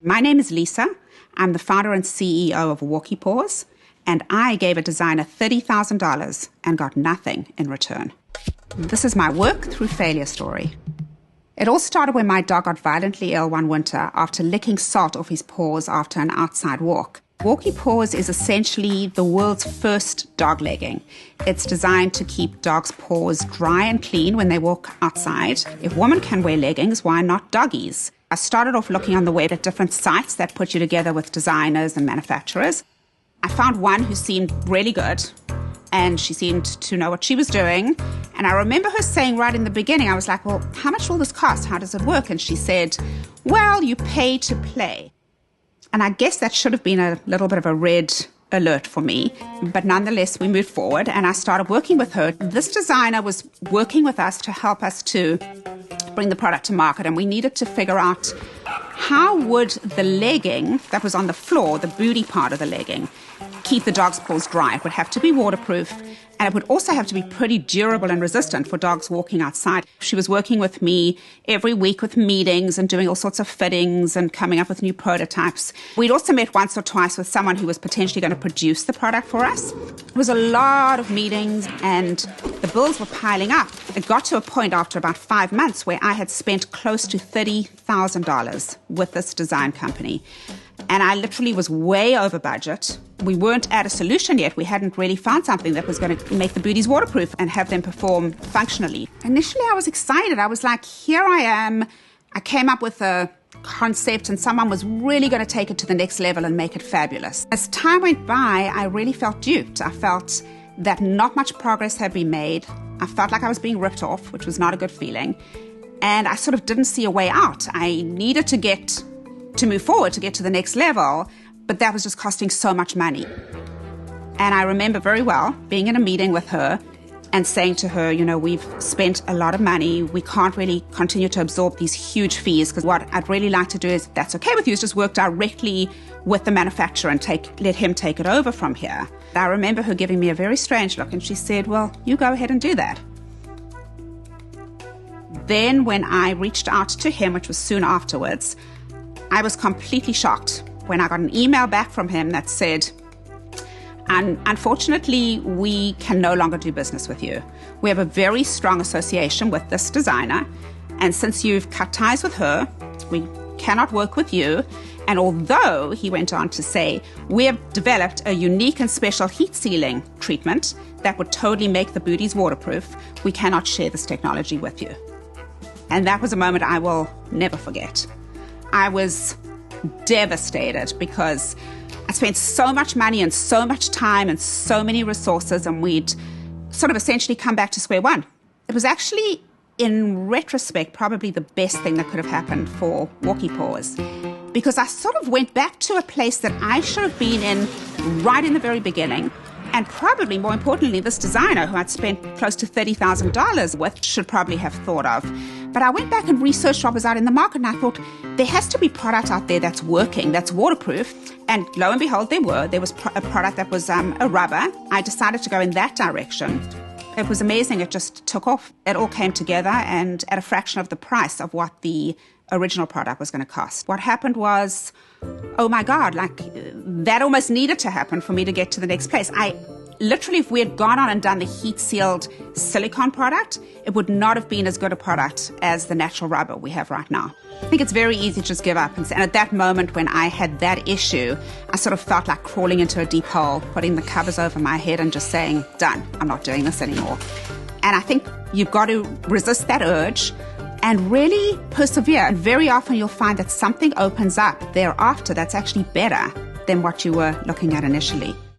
My name is Lisa. I'm the founder and CEO of WalkeePaws, and I gave a designer $30,000 and got nothing in return. This is my work through failure story. It all started when my dog got violently ill one winter after licking salt off his paws after an outside walk. WalkeePaws is essentially the world's first dog legging. It's designed to keep dogs' paws dry and clean when they walk outside. If women can wear leggings, why not doggies? I started off looking on the web at different sites that put you together with designers and manufacturers. I found one who seemed really good, and she seemed to know what she was doing. And I remember her saying right in the beginning, I was like, well, how much will this cost? How does it work? And she said, well, you pay to play. And I guess that should have been a little bit of a red alert for me. But nonetheless, we moved forward and I started working with her. This designer was working with us to help us to bring the product to market. And we needed to figure out how would the legging that was on the floor, the booty part of the legging, keep the dog's paws dry. It would have to be waterproof, and it would also have to be pretty durable and resistant for dogs walking outside. She was working with me every week with meetings and doing all sorts of fittings and coming up with new prototypes. We'd also met once or twice with someone who was potentially going to produce the product for us. It was a lot of meetings and the bills were piling up. It got to a point after about 5 months where I had spent close to $30,000 with this design company. And I literally was way over budget. We weren't at a solution yet. We hadn't really found something that was going to make the booties waterproof and have them perform functionally. Initially, I was excited. I was like, here I am. I came up with a concept and someone was really going to take it to the next level and make it fabulous. As time went by, I really felt duped. I felt that not much progress had been made. I felt like I was being ripped off, which was not a good feeling. And I sort of didn't see a way out. I needed to move forward, to get to the next level, but that was just costing so much money. And I remember very well being in a meeting with her and saying to her, you know, we've spent a lot of money. We can't really continue to absorb these huge fees, because what I'd really like to do is, if that's okay with you, is just work directly with the manufacturer and let him take it over from here. I remember her giving me a very strange look and she said, well, you go ahead and do that. Then when I reached out to him, which was soon afterwards, I was completely shocked when I got an email back from him that said, unfortunately, we can no longer do business with you. We have a very strong association with this designer, and since you've cut ties with her, we cannot work with you. And although, he went on to say, we have developed a unique and special heat sealing treatment that would totally make the booties waterproof, we cannot share this technology with you. And that was a moment I will never forget. I was devastated because I spent so much money and so much time and so many resources, and we'd sort of essentially come back to square one. It was actually, in retrospect, probably the best thing that could have happened for WalkeePaws, because I sort of went back to a place that I should have been in right in the very beginning. And probably more importantly, this designer who I'd spent close to $30,000 with should probably have thought of. But I went back and researched what was out in the market, and I thought there has to be product out there that's working, that's waterproof. And lo and behold, there was a product that was a rubber. I decided to go in that direction. It was amazing. It just took off. It all came together, and at a fraction of the price of what the original product was going to cost. What happened was, oh my God, like that almost needed to happen for me to get to the next place. Literally, if we had gone on and done the heat-sealed silicone product, it would not have been as good a product as the natural rubber we have right now. I think it's very easy to just give up. And at that moment when I had that issue, I sort of felt like crawling into a deep hole, putting the covers over my head and just saying, done, I'm not doing this anymore. And I think you've got to resist that urge and really persevere. And very often you'll find that something opens up thereafter that's actually better than what you were looking at initially.